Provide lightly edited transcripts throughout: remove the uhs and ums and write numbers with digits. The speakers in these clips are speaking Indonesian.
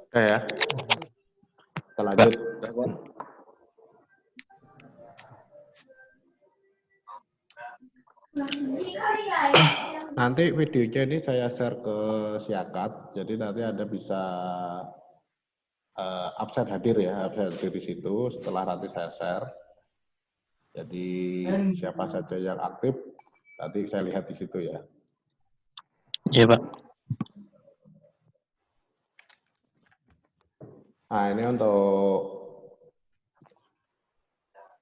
Oke ya. Kita lanjut. Nanti videonya ini saya share ke Siakat, jadi nanti Anda bisa absen hadir ya, absen hadir di situ setelah nanti saya share. Jadi siapa saja yang aktif, nanti saya lihat di situ ya. Iya, Pak. Nah, ini untuk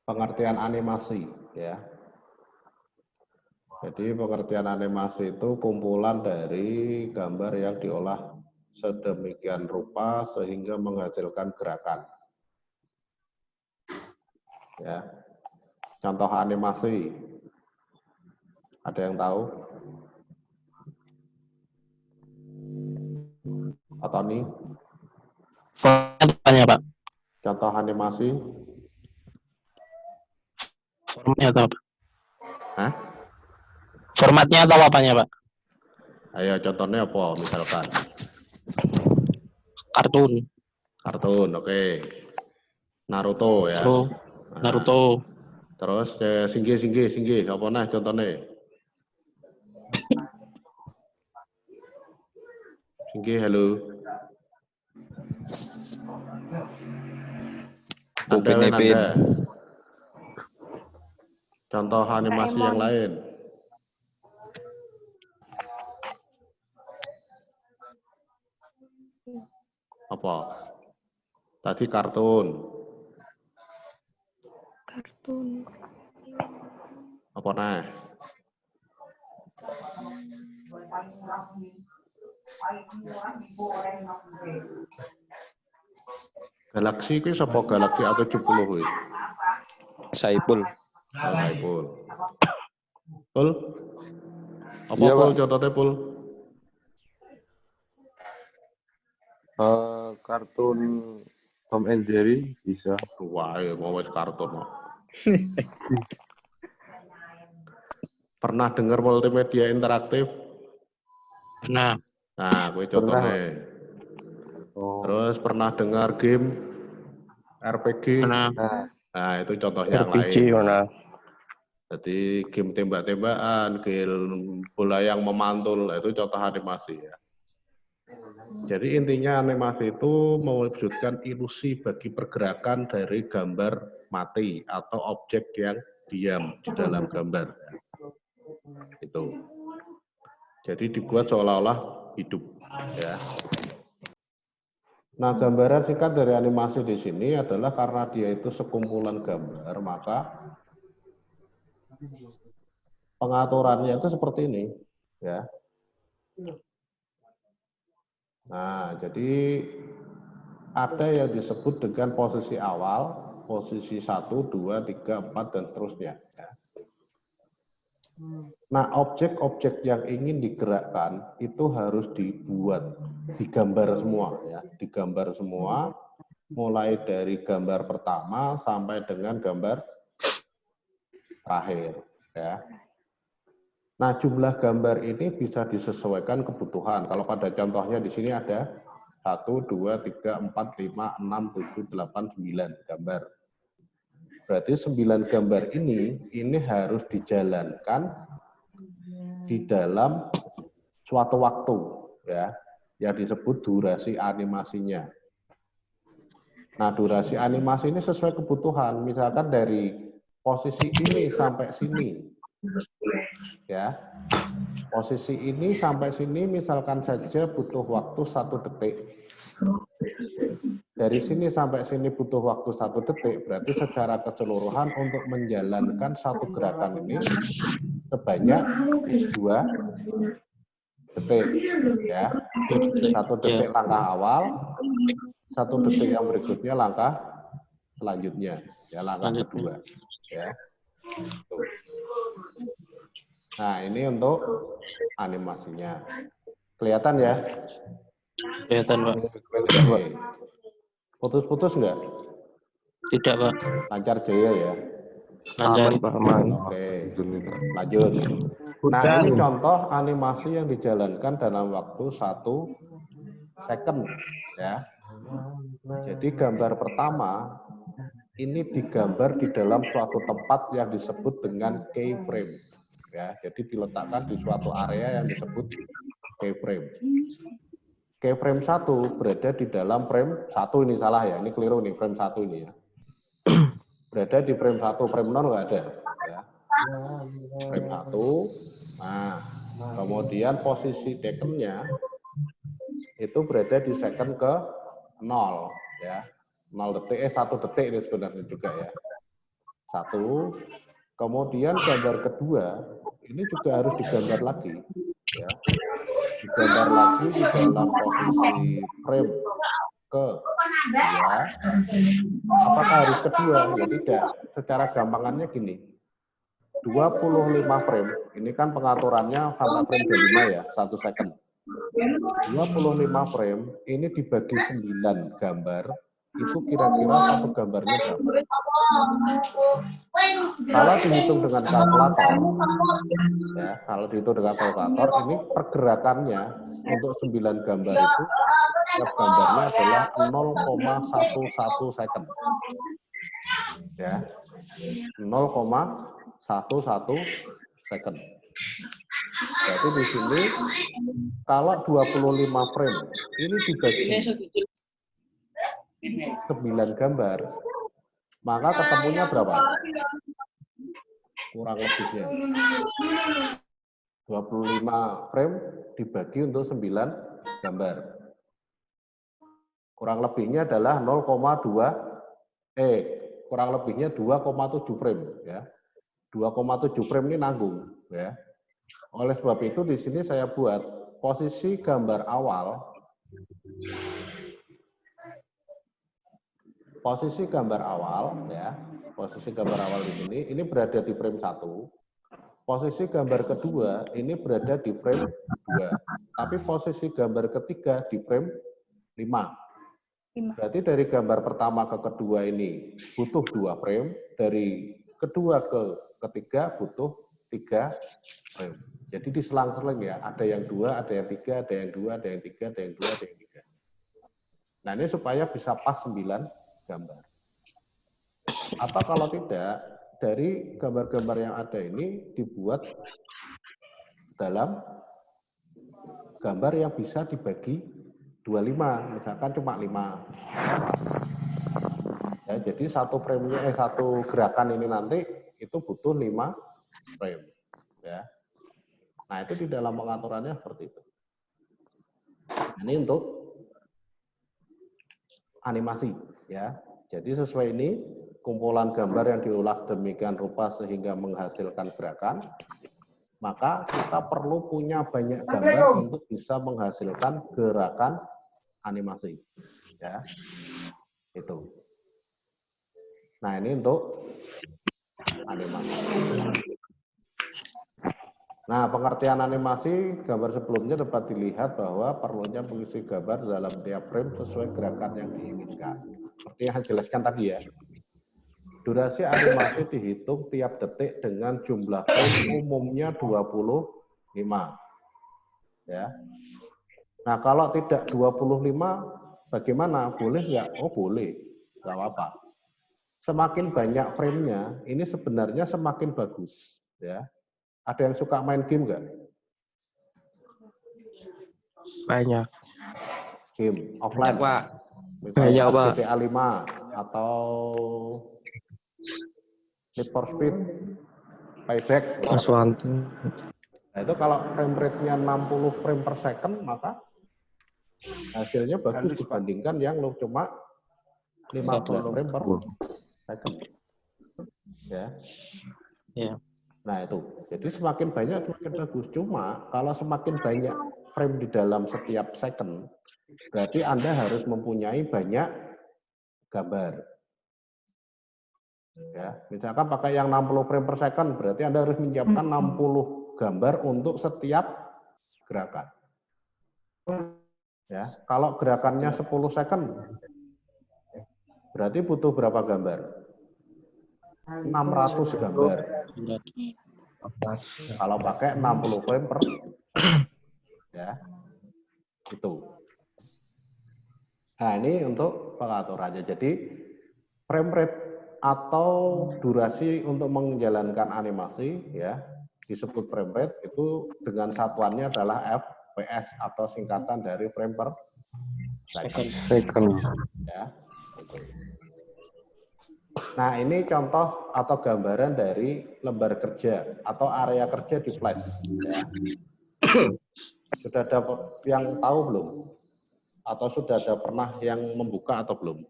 pengertian animasi ya. Jadi pengertian animasi itu kumpulan dari gambar yang diolah sedemikian rupa sehingga menghasilkan gerakan. Ya. Contoh animasi. Ada yang tahu? Atau nih? Formatnya, Pak. Contoh animasi? Formatnya atau apa? Hah? Formatnya atau apanya, Pak? Ayo contohnya apa misalkan? Kartun. Kartun, oke. Naruto ya. Naruto. Terus Singgi, apa nah contohnya? Singgi, halo. Anda. Contoh animasi yang lain. Apa? Tadi kartun. Apa nah? Galaksi itu apa Galaksi atau 70 wis? Saipul. Oh, Saipul. Pul? Apa Iya, Pul Pak. contohnya Pul? Kartun Tom and Jerry bisa. Wah, ya, mau wis kartun. Pernah dengar multimedia interaktif? Pernah. Nah, gue contohnya. Oh. Terus pernah dengar game RPG? Pernah. Nah, itu contoh yang RPG, lain. mana? Jadi game tembak-tembakan, game bola yang memantul, itu contoh animasi ya. Jadi intinya animasi itu mewujudkan ilusi bagi pergerakan dari gambar mati atau objek yang diam di dalam gambar. Itu. Jadi dibuat seolah-olah hidup. Ya. Nah, gambaran singkat dari animasi di sini adalah karena dia itu sekumpulan gambar, maka pengaturannya itu seperti ini, ya. Nah, jadi ada yang disebut dengan posisi awal, posisi 1, 2, 3, 4, dan seterusnya. Ya. Nah, objek-objek yang ingin digerakkan itu harus dibuat, digambar semua, ya, digambar semua, mulai dari gambar pertama sampai dengan gambar terakhir, ya. Nah, jumlah gambar ini bisa disesuaikan kebutuhan. Kalau pada contohnya di sini ada 1, 2, 3, 4, 5, 6, 7, 8, 9 gambar. Berarti 9 gambar ini harus dijalankan di dalam suatu waktu, ya, yang disebut durasi animasinya. Nah, durasi animasi ini sesuai kebutuhan. Misalkan dari posisi ini sampai sini, ya. Posisi ini sampai sini misalkan saja butuh waktu 1 detik. Dari sini sampai sini butuh waktu 1 detik, berarti secara keseluruhan untuk menjalankan satu gerakan ini sebanyak 2 detik. Ya. 1 detik langkah awal, 1 detik yang berikutnya langkah selanjutnya, ya, langkah kedua. Ya. Tuh. Nah, ini untuk animasinya. Kelihatan ya? Kelihatan, Pak. Oke. Putus-putus enggak? Tidak, Pak. Lancar jaya ya. Lancar. Aman, Pak, aman. Oke, Alhamdulillah. lanjut. Nah, ini contoh animasi yang dijalankan dalam waktu 1 second ya. Jadi gambar pertama ini digambar di dalam suatu tempat yang disebut dengan keyframe ya. Jadi diletakkan di suatu area yang disebut keyframe. Keyframe 1 berada di dalam frame 1 ini salah ya. Ini keliru nih frame 1 ini ya. Berada di frame 1, frame 0 nggak ada ya. Frame 1. Nah, kemudian posisi taken-nya itu berada di second ke 0 ya. 1 detik ini sebenarnya juga ya. 1. Kemudian gambar kedua ini juga harus digambar lagi ya. Digambar lagi di dalam posisi frame ke 2. Apakah harus kedua? Ya tidak. Secara gampangannya gini. 25 frame, ini kan pengaturannya sampai frame ke-5 ya, 1 second. 25 frame, ini dibagi 9 gambar, itu kira-kira satu gambarnya berapa? Kalau dihitung dengan kalkulator, ya, kalau dihitung dengan kalkulator, ini pergerakannya untuk 9 gambar itu, setiap gambarnya adalah 0,11 second. Ya, 0,11 second. Jadi di sini kalau 25 frame ini dibagi 9 gambar, maka ketemunya berapa? Kurang lebihnya 25 frame dibagi untuk 9 gambar. Kurang lebihnya adalah 2,7 frame ya. 2,7 frame ini nanggung ya. Oleh sebab itu di sini saya buat posisi gambar awal. Posisi gambar awal ya. Posisi gambar awal di sini ini berada di frame 1. Posisi gambar kedua ini berada di frame 2. Tapi posisi gambar ketiga di frame 5. Berarti dari gambar pertama ke kedua ini butuh 2 frame, dari kedua ke ketiga butuh 3 frame. Jadi diselang-seling ya, ada yang 2, ada yang 3, ada yang 2, ada yang 3, ada yang 2, ada yang 3. Nah ini supaya bisa pas 9 gambar. Atau kalau tidak, dari gambar-gambar yang ada ini dibuat dalam gambar yang bisa dibagi 25, misalkan cuma 5. Ya, jadi satu gerakan ini nanti itu butuh 5 frame. Ya. Nah itu di dalam pengaturannya seperti itu. Ini untuk animasi, ya. Jadi sesuai ini kumpulan gambar yang diolah demikian rupa sehingga menghasilkan gerakan. Maka kita perlu punya banyak gambar untuk bisa menghasilkan gerakan animasi, ya. Itu. Nah ini untuk animasi. Nah, pengertian animasi gambar sebelumnya dapat dilihat bahwa perlunya mengisi gambar dalam tiap frame sesuai gerakan yang diinginkan. Seperti yang saya jelaskan tadi ya. Durasi animasi dihitung tiap detik dengan jumlah frame umumnya 25. Ya. Nah, kalau tidak 25 bagaimana? Boleh nggak? Oh, boleh. Nggak apa-apa. Semakin banyak frame-nya, ini sebenarnya semakin bagus, ya. Ada yang suka main game nggak? Banyak. Game offline, Pak. misalnya Banyak, Pak. GTA 5 atau Need for Speed, Payback. Mas Wanto. Nah itu kalau frame rate-nya 60 frame per second, maka hasilnya bagus dibandingkan yang lo cuma 15 frame per second. Ya. Ya. Nah itu, jadi semakin banyak semakin bagus. Cuma kalau semakin banyak frame di dalam setiap second, berarti Anda harus mempunyai banyak gambar. Ya, misalkan pakai yang 60 frame per second, berarti Anda harus menyiapkan 60 gambar untuk setiap gerakan. Ya, kalau gerakannya 10 second, Berarti butuh berapa gambar? 600 gambar. Kalau pakai 60 frame per second. Ya. Itu. Nah, ini untuk pengaturannya. Jadi frame rate atau durasi untuk menjalankan animasi ya disebut frame rate, itu dengan satuannya adalah FPS atau singkatan dari frame per second. Ya. Nah, ini contoh atau gambaran dari lembar kerja atau area kerja di Flash. Ya. Sudah ada yang tahu belum? Atau sudah ada pernah yang membuka atau belum?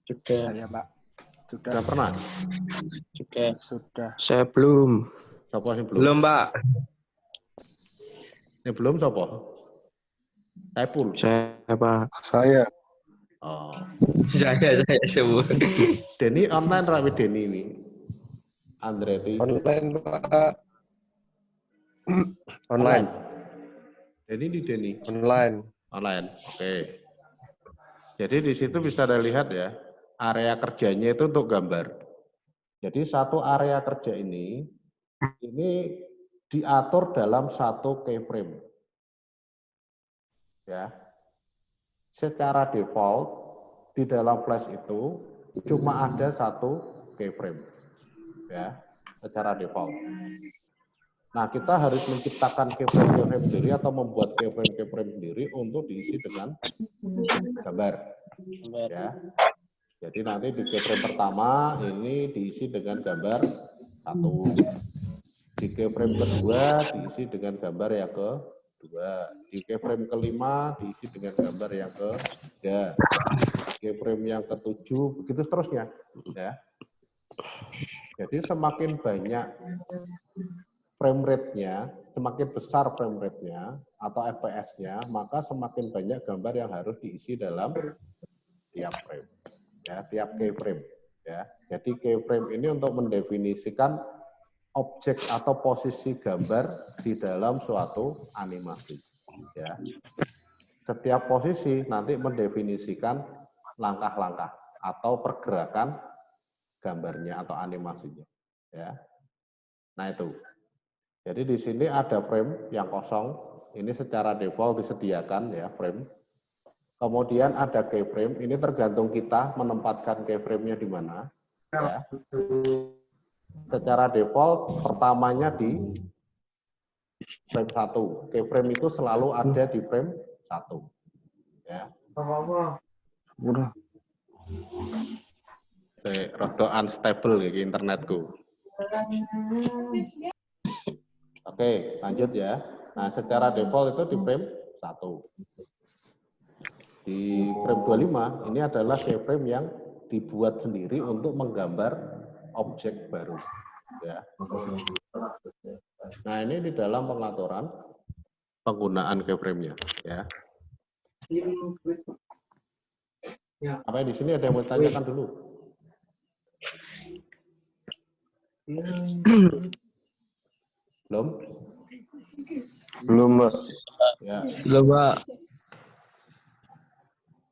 Juga. Saya, Pak. Sudah pernah? Juga. Sudah. Saya belum. Siapa sih belum? Belum, Pak. Ini belum siapa? Saiful. Saya, Pak. Saya. Oh. Saya semua. Denny online rawi Denny ini. Andretti. Online, Pak. Online. Denny di Denny. Online. Online. Oke. Jadi di situ bisa Anda lihat ya, area kerjanya itu untuk gambar. Jadi satu area kerja ini diatur dalam satu keyframe. Ya. Secara default di dalam Flash itu cuma ada satu keyframe. Ya, secara default. Nah, kita harus menciptakan keyframe sendiri atau membuat keyframe sendiri untuk diisi dengan gambar. Ya. Jadi nanti di keyframe pertama ini diisi dengan gambar 1. Di keyframe kedua diisi dengan gambar yang kedua. Di keyframe kelima diisi dengan gambar yang ketiga. Keyframe yang ke-7 begitu seterusnya. Ya. Jadi semakin banyak frame rate-nya, semakin besar frame rate-nya atau FPS-nya, maka semakin banyak gambar yang harus diisi dalam tiap frame. Ya, tiap keyframe. Ya. Jadi keyframe ini untuk mendefinisikan objek atau posisi gambar di dalam suatu animasi. Ya. Setiap posisi nanti mendefinisikan langkah-langkah atau pergerakan gambarnya atau animasinya. Ya. Nah itu. Jadi di sini ada frame yang kosong. Ini secara default disediakan ya frame. Kemudian ada keyframe. Ini tergantung kita menempatkan keyframe-nya di mana. Ya. Secara default pertamanya di frame 1. Keyframe itu selalu ada di frame 1. Ya. Udah. Rada unstable ya internetku. Oke, lanjut ya. Nah, secara default itu di frame 1. Di frame 25 ini adalah keyframe yang dibuat sendiri untuk menggambar objek baru. Ya. Nah, ini di dalam pengaturan penggunaan keyframe-nya. Ya. Apa di sini ada yang mau tanyakan dulu? Belum? Belum, Mas. Ya. Belum, Pak.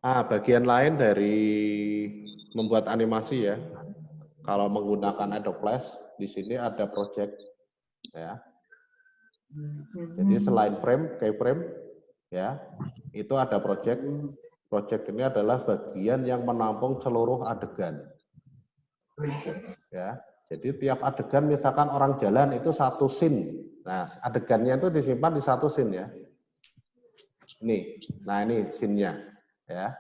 Ah, bagian lain dari membuat animasi ya. Kalau menggunakan Adobe Flash, di sini ada project ya. Jadi selain frame, keyframe ya, itu ada project. Project ini adalah bagian yang menampung seluruh adegan. Ya. Jadi tiap adegan misalkan orang jalan itu satu scene. Nah, adegannya itu disimpan di satu scene ya. Ini. Nah, ini scene-nya ya.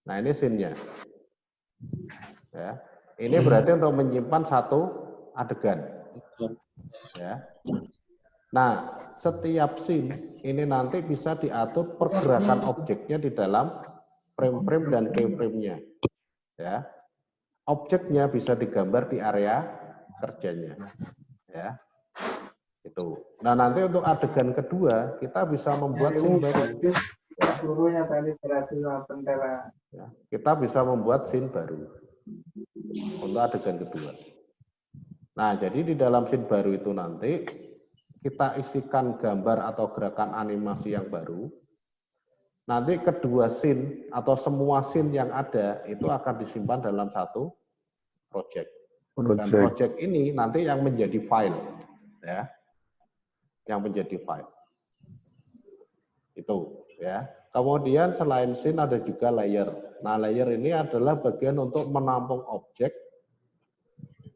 Nah, ini scene-nya. Ya. Ini berarti untuk menyimpan satu adegan. Ya. Nah, setiap scene ini nanti bisa diatur pergerakan objeknya di dalam frame-frame dan keyframe-nya. Ya. Objeknya bisa digambar di area kerjanya. Ya. Itu. Nah, nanti untuk adegan kedua kita bisa membuat scene baru. Ya. Kita bisa membuat scene baru untuk adegan kedua. Nah, jadi di dalam scene baru itu nanti kita isikan gambar atau gerakan animasi yang baru. Nanti kedua scene atau semua scene yang ada itu akan disimpan dalam satu project. Dan project ini nanti yang menjadi file, ya, yang menjadi file. Itu, ya. Kemudian selain scene ada juga layer. Nah, layer ini adalah bagian untuk menampung objek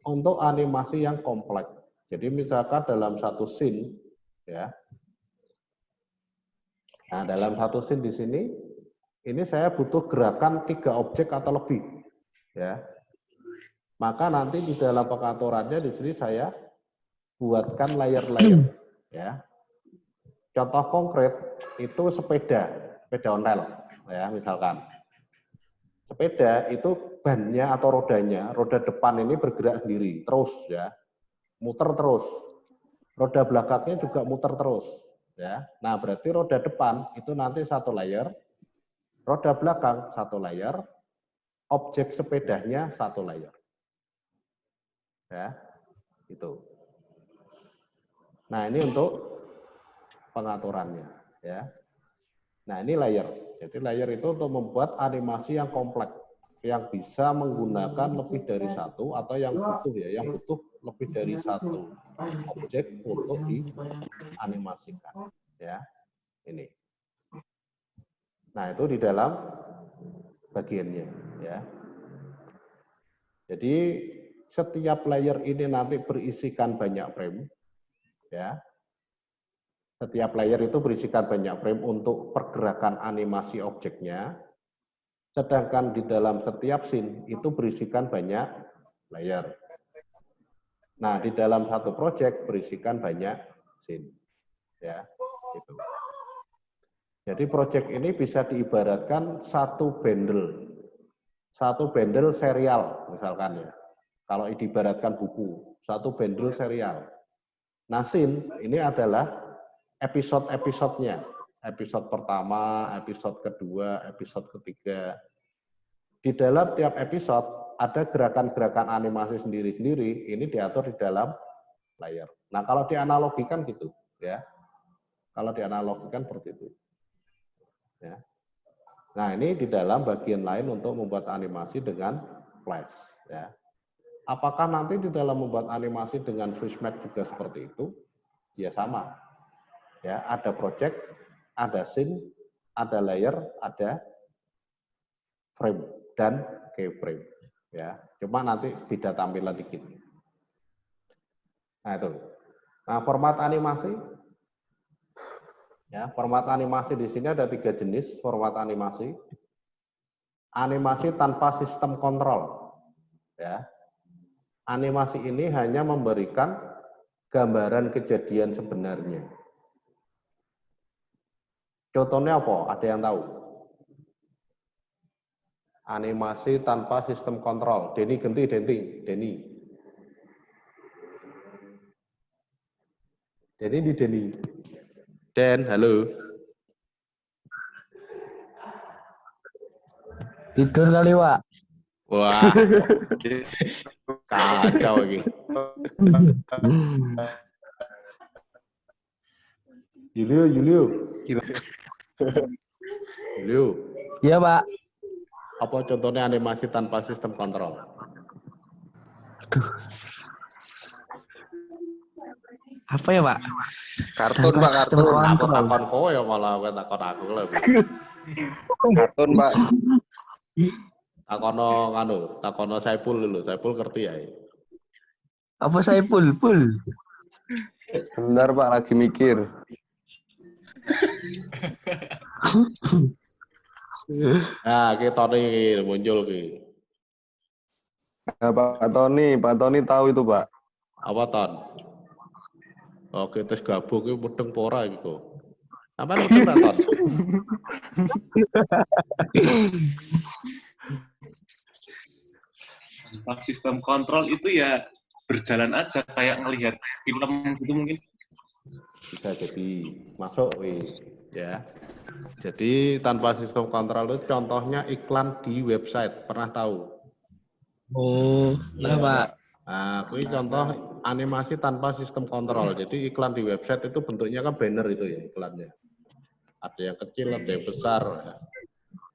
untuk animasi yang kompleks. Jadi misalkan dalam satu scene, ya. Nah, dalam satu scene di sini, ini saya butuh gerakan 3 objek atau lebih, ya. Maka nanti di dalam pengaturannya di sini saya buatkan layer-layer, ya. Contoh konkret itu sepeda ontel, ya, misalkan. Sepeda itu bannya atau rodanya, roda depan ini bergerak sendiri, terus, ya, muter terus. Roda belakangnya juga muter terus. Ya, nah berarti roda depan itu nanti satu layer, roda belakang satu layer, objek sepedanya satu layer. Ya, itu. Nah ini untuk pengaturannya. Ya, nah ini layer. Jadi layer itu untuk membuat animasi yang kompleks, yang bisa menggunakan lebih dari satu atau yang butuh ya, yang butuh lebih dari satu objek untuk dianimasikan, ya, ini. Nah itu di dalam bagiannya, ya. Jadi setiap layer ini nanti berisikan banyak frame, ya. Setiap layer itu berisikan banyak frame untuk pergerakan animasi objeknya. Sedangkan di dalam setiap scene itu berisikan banyak layer. Nah, di dalam satu project berisikan banyak scene. Ya, gitu. Jadi project ini bisa diibaratkan satu bundle serial misalkan ya. Kalau diibaratkan buku, satu bundle serial. Nah, scene ini adalah episode-episodenya. Episode pertama, episode kedua, episode ketiga. Di dalam tiap episode ada gerakan-gerakan animasi sendiri-sendiri, ini diatur di dalam layer. Nah, kalau dianalogikan gitu, ya. Kalau dianalogikan seperti itu. Ya. Nah, ini di dalam bagian lain untuk membuat animasi dengan Flash, ya. Apakah nanti di dalam membuat animasi dengan Swissmate juga seperti itu? Ya sama. Ya, ada project, ada scene, ada layer, ada frame dan keyframe. Ya, cuma nanti beda tampilan dikit. Nah itu. Nah format animasi, ya format animasi di sini ada 3 jenis format animasi. Animasi tanpa sistem kontrol, ya. Animasi ini hanya memberikan gambaran kejadian sebenarnya. Contohnya apa? Ada yang tahu? Animasi tanpa sistem kontrol. Denny ganti, Denny. Denny di Denny. Den, halo. Tidur kali, Pak. Wah. Kacau lagi. Julio. Iya, Pak. Apa contohnya animasi tanpa sistem kontrol? Apa ya, Pak? Kartun, Pak, kartun. Takon kowe ya malah takon aku lebih. Kartun, Pak. Takono Saipul dulu. Saipul ngerti ya. Apa saya pul? Benar, Pak, lagi mikir. Nah, kita nih muncul ki. Nah, Pak Tony tahu itu, Pak. Apa ton? Oke, terus gabung ki mudeng pora gitu. Sampai mudeng ra ton? Sistem kontrol itu ya berjalan aja kayak ngelihat film gitu mungkin. Bisa jadi masuk ya. Jadi tanpa sistem kontrol itu contohnya iklan di website, pernah tahu? Oh, nah, Pak. Nah, ini contoh animasi tanpa sistem kontrol. Jadi iklan di website itu bentuknya kan banner itu ya iklannya. Ada yang kecil, ada yang besar.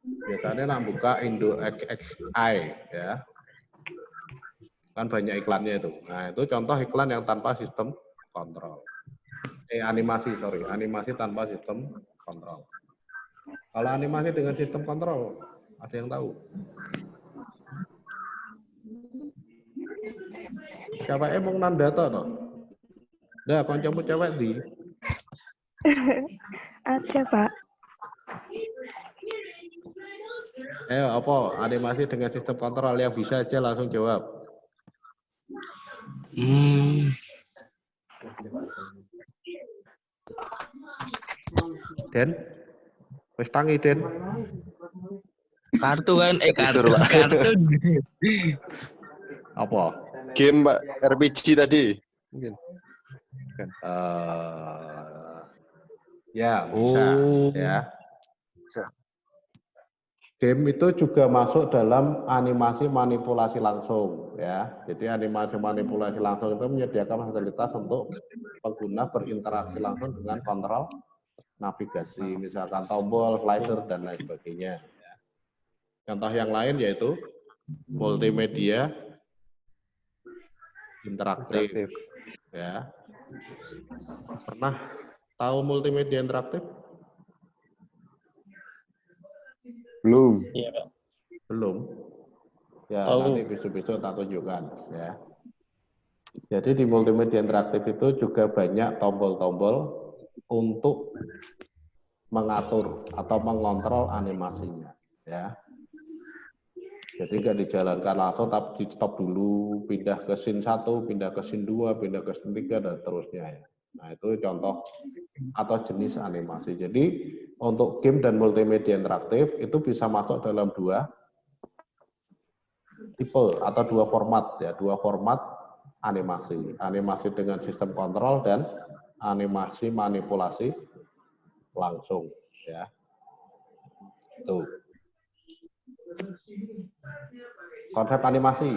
Biasanya nak buka Indo XXI ya. Kan banyak iklannya itu. Nah, itu contoh iklan yang tanpa sistem kontrol. Animasi tanpa sistem kontrol. Kalau animasi dengan sistem kontrol, ada yang tahu? Siapa emang nandata toh? Nah, kancamu cewek di? Ada, Pak. Ayo, apa animasi dengan sistem kontrol yang bisa aja langsung jawab. Den, wis tangi Den. Kartu kan, kartu. Tidur, Pak. Kartu. Apa? Game Pak, RPG tadi. Mungkin. Ya, bisa. Ya. Bisa. Game itu juga masuk dalam animasi manipulasi langsung, ya. Jadi animasi manipulasi langsung itu menyediakan fasilitas untuk pengguna berinteraksi langsung dengan kontrol navigasi, misalkan tombol, slider, dan lain sebagainya. Ya. Contoh yang lain yaitu multimedia interaktif. Ya. Pernah tahu multimedia interaktif? Belum. Iya, Pak. Belum. Ya, Tahu. nanti besok-besok tak tunjukkan. Ya. Jadi di multimedia interaktif itu juga banyak tombol-tombol untuk mengatur atau mengontrol animasinya. Ya. Jadi nggak dijalankan langsung, tapi di stop dulu, pindah ke scene 1, pindah ke scene 2, pindah ke scene 3, dan seterusnya. Ya. Nah, itu contoh atau jenis animasi. Jadi, untuk game dan multimedia interaktif itu bisa masuk dalam dua tipe atau dua format, ya, dua format animasi. Animasi dengan sistem kontrol dan animasi manipulasi langsung. Ya. Itu. Konsep animasi.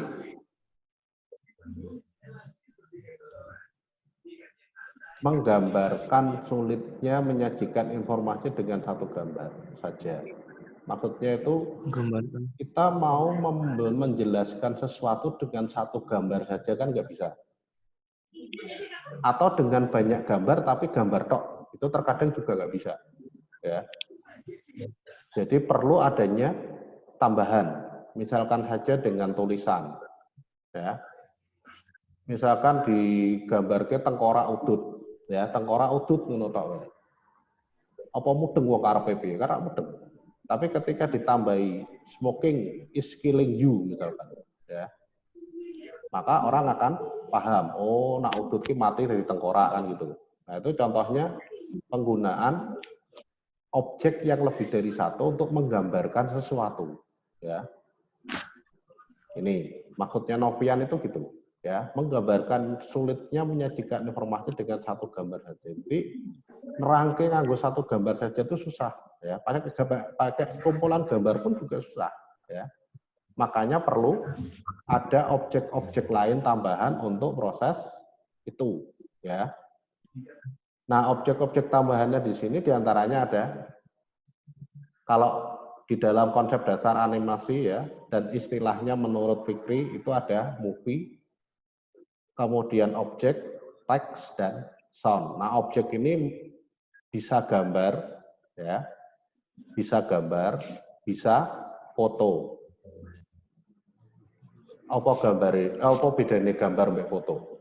Menggambarkan sulitnya menyajikan informasi dengan satu gambar saja. Maksudnya itu kita mau menjelaskan sesuatu dengan satu gambar saja kan nggak bisa. Atau dengan banyak gambar tapi gambar tok, itu terkadang juga nggak bisa. Ya. Jadi perlu adanya tambahan, misalkan saja dengan tulisan. Ya. Misalkan digambarke tengkorak udut. Ya, tengkorak udut ngono tok. Apa mudeng wong karepe piye? Karena mudeng. Tapi ketika ditambahi smoking is killing you misalkan, ya. Maka orang akan paham, oh nak udut ki mati dari tengkorak kan gitu. Nah, itu contohnya penggunaan objek yang lebih dari satu untuk menggambarkan sesuatu, ya. Ini maksudnya Novian itu gitu. Ya, menggambarkan sulitnya menyajikan informasi dengan satu gambar saja. Jadi nerangke nganggo satu gambar saja itu susah, ya. Pakai kumpulan gambar pun juga susah, ya. Makanya perlu ada objek-objek lain tambahan untuk proses itu, ya. Nah, objek-objek tambahannya di sini diantaranya ada, kalau di dalam konsep dasar animasi ya dan istilahnya menurut Fikri itu ada movie, kemudian objek, teks, dan sound. Nah, objek ini bisa gambar, ya, bisa gambar, bisa foto. Apa gambar? Apa bedanya gambar mbak foto?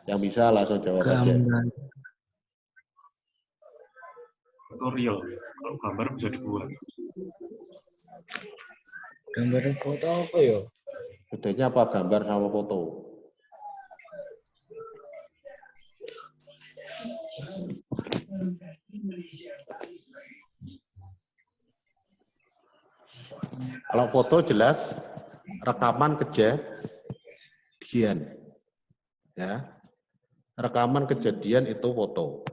Yang bisa langsung jawab aja. Tutorial. Kalau gambar bisa dibuat. Gambar foto apa ya? Bedanya apa gambar sama foto? Kalau foto jelas rekaman kejadian. Ya. Rekaman kejadian itu foto.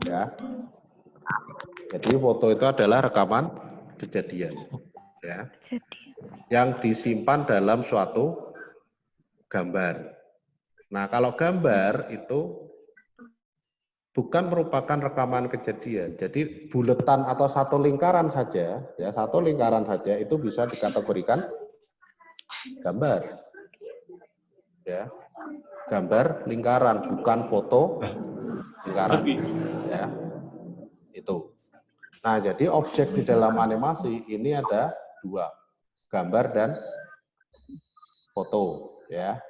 Ya. Jadi foto itu adalah rekaman kejadian. Ya. Yang disimpan dalam suatu gambar. Nah, kalau gambar itu bukan merupakan rekaman kejadian. Jadi buletan atau satu lingkaran saja, ya satu lingkaran saja itu bisa dikategorikan gambar. Ya, gambar lingkaran, bukan foto lingkaran. Ya, itu. Nah, jadi objek di dalam animasi ini ada dua, gambar dan foto. Ya,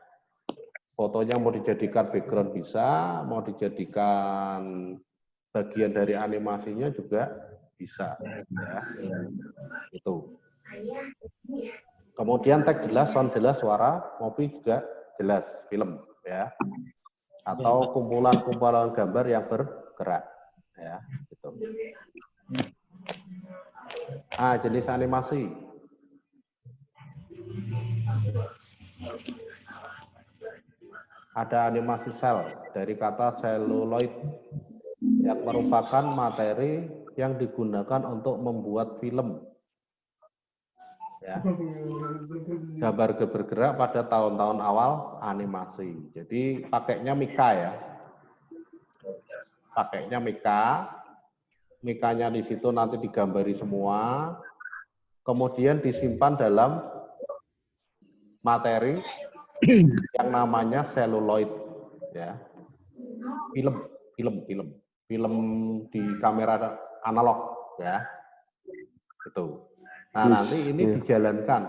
fotonya mau dijadikan background bisa, mau dijadikan bagian dari animasinya juga bisa. Ya, itu. Kemudian teks jelas, sound jelas, suara, movie juga jelas, film, ya. Atau kumpulan-kumpulan gambar yang bergerak, ya. Gitu. Ah, jenis animasi. Ada animasi sel dari kata celluloid yang merupakan materi yang digunakan untuk membuat film. Ya. Gambar bergerak pada tahun-tahun awal animasi. Jadi pakainya Mika ya. Pakainya Mika. Mikanya di situ nanti digambari semua. Kemudian disimpan dalam materi yang namanya seluloid ya. Film di kamera analog ya. Itu. Nah, nanti ini dijalankan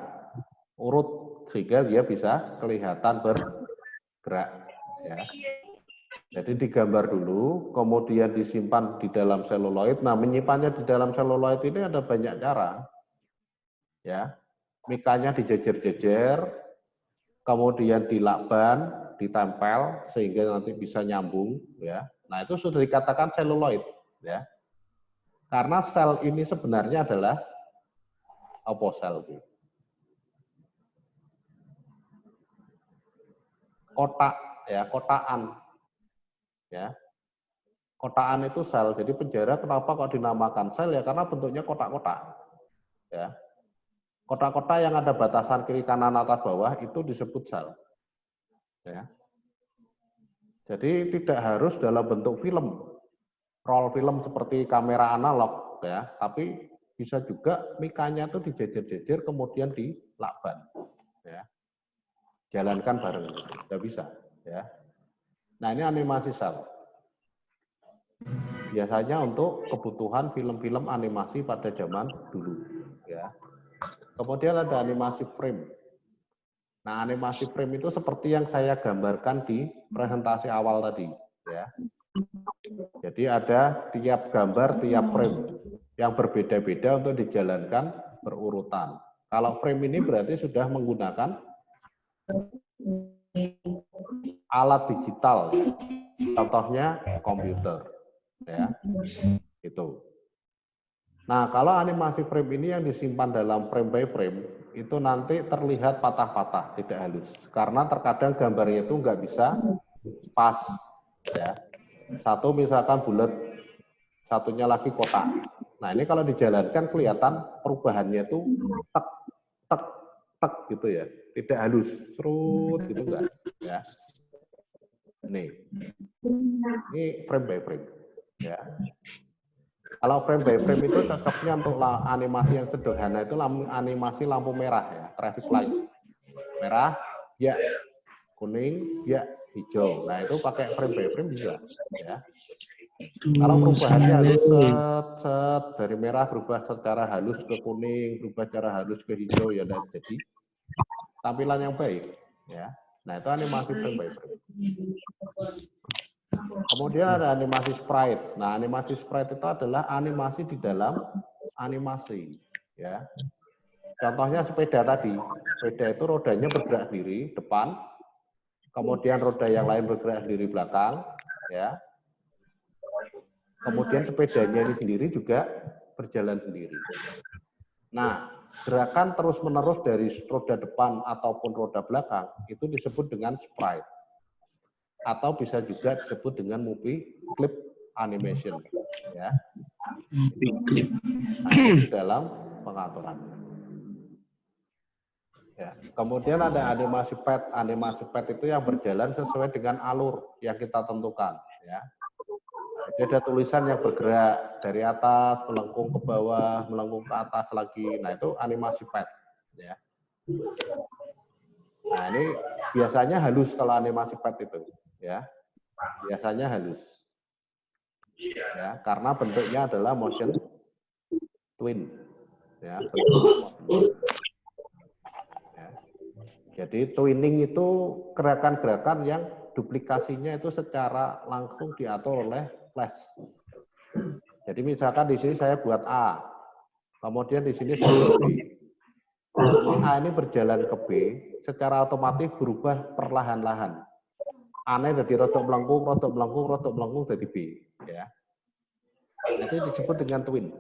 urut sehingga dia bisa kelihatan bergerak ya. Jadi digambar dulu, kemudian disimpan di dalam seluloid. Nah, menyimpannya di dalam seluloid ini ada banyak cara. Ya. Mikanya dijejer-jejer, kemudian dilakban, ditempel sehingga nanti bisa nyambung ya. Nah, itu sudah dikatakan seluloid ya. Karena sel ini sebenarnya adalah apa sel itu? Kotak ya, kotaan. Ya. Kotaan itu sel. Jadi penjara kenapa kok dinamakan sel ya karena bentuknya kotak-kotak. Ya. Kotak-kotak yang ada batasan kiri kanan atas bawah itu disebut sel. Ya. Jadi tidak harus dalam bentuk film. Roll film seperti kamera analog ya, tapi bisa juga mikanya itu dijejer-jejer kemudian dilakban ya. Jalankan bareng, tidak bisa ya. Nah, ini animasi sel. Biasanya untuk kebutuhan film-film animasi pada zaman dulu ya. Kemudian ada animasi frame. Nah, animasi frame itu seperti yang saya gambarkan di presentasi awal tadi ya. Jadi ada tiap gambar, tiap frame yang berbeda-beda untuk dijalankan berurutan. Kalau frame ini berarti sudah menggunakan alat digital, contohnya komputer, ya, itu. Nah, kalau animasi frame ini yang disimpan dalam frame by frame, itu nanti terlihat patah-patah, tidak halus. Karena terkadang gambarnya itu nggak bisa pas, ya. Satu misalkan bulat, satunya lagi kotak. Nah, ini kalau dijalankan kelihatan perubahannya itu tek, tek, tek gitu ya. Tidak halus, serut gitu enggak. Ya. Ini frame by frame. Ya. Kalau frame by frame itu cocoknya untuk animasi yang sederhana itu animasi lampu merah ya, traffic light. Merah, ya, kuning, ya, hijau. Nah, itu pakai frame by frame bisa. Ya. Kalau perubahannya halus set dari merah berubah secara halus ke kuning, berubah secara halus ke hijau ya tidak jadi tampilan yang baik ya. Nah, itu animasi frame by frame. Kemudian ada animasi sprite. Nah, animasi sprite itu adalah animasi di dalam animasi ya. Contohnya sepeda tadi. Sepeda itu rodanya bergerak sendiri depan, kemudian roda yang lain bergerak sendiri belakang ya. Kemudian sepedanya ini sendiri juga berjalan sendiri. Nah, gerakan terus-menerus dari roda depan ataupun roda belakang itu disebut dengan sprite. Atau bisa juga disebut dengan movie clip animation. Ya. Nah, itu dalam pengaturan. Ya. Kemudian ada animasi pad. Animasi pad itu yang berjalan sesuai dengan alur yang kita tentukan. Ya. Dia ada tulisan yang bergerak dari atas, melengkung ke bawah, melengkung ke atas lagi. Nah, itu animasi pad. Ya. Nah, ini biasanya halus kalau animasi pad itu. Ya. Biasanya halus. Ya, karena bentuknya adalah motion twin. Ya, ya. Jadi twinning itu gerakan-gerakan yang duplikasinya itu secara langsung diatur oleh flash. Jadi misalkan di sini saya buat A, kemudian di sini saya buat B. A ini berjalan ke B, secara otomatis berubah perlahan-lahan. A-nya jadi rotok melengkung, rotok melengkung, rotok melengkung jadi B. Ya. Itu disebut dengan twin.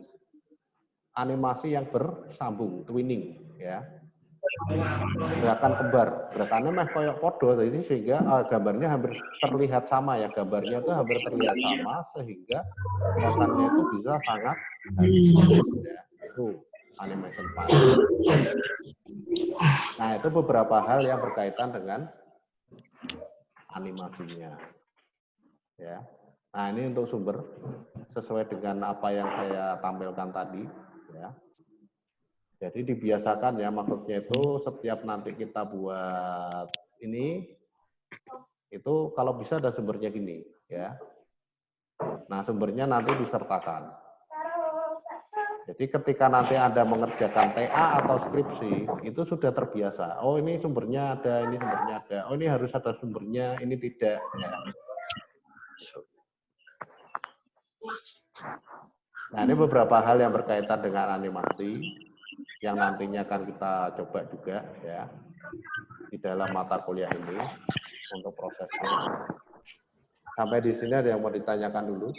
Animasi yang bersambung, twinning. Ya. Gerakan kembar, gerakannya mah koyok podo, jadi sehingga gambarnya hampir terlihat sama ya, gambarnya itu hampir terlihat sama sehingga gerakannya itu bisa sangat halus. Ya. Itu animation file. Nah, itu beberapa hal yang berkaitan dengan animasinya. Ya. Nah, ini untuk sumber sesuai dengan apa yang saya tampilkan tadi. Ya. Jadi dibiasakan ya, maksudnya itu setiap nanti kita buat ini, itu kalau bisa ada sumbernya gini. Ya. Nah, sumbernya nanti disertakan. Jadi ketika nanti Anda mengerjakan TA atau skripsi, itu sudah terbiasa. Oh, ini sumbernya ada, ini sumbernya ada. Oh, ini harus ada sumbernya, ini tidak. Ya. Nah, ini beberapa hal yang berkaitan dengan animasi yang nantinya akan kita coba juga ya di dalam mata kuliah ini untuk prosesnya. Sampai di sini ada yang mau ditanyakan dulu?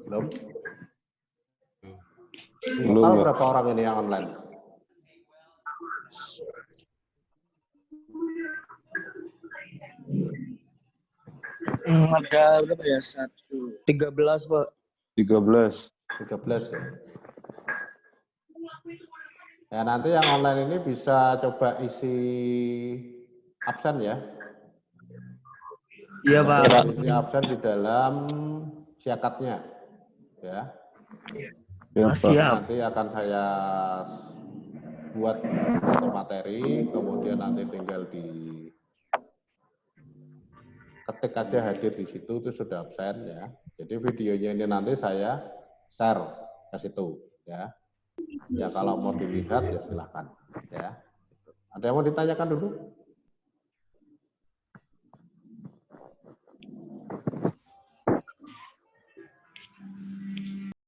Belum? Total berapa orang ini yang online? Ada berapa ya? 13, Pak. 13. 13 ya. Ya, nanti yang online ini bisa coba isi absen ya. Iya, Pak. Isi absen di dalam siakatnya. Ya. Ya, Pak. Siap. Nanti akan saya buat satu materi, kemudian nanti tinggal di ketik aja hadir di situ, itu sudah absen ya. Jadi videonya ini nanti saya share ke situ ya. Ya kalau mau dilihat ya silahkan ya. Ada yang mau ditanyakan dulu?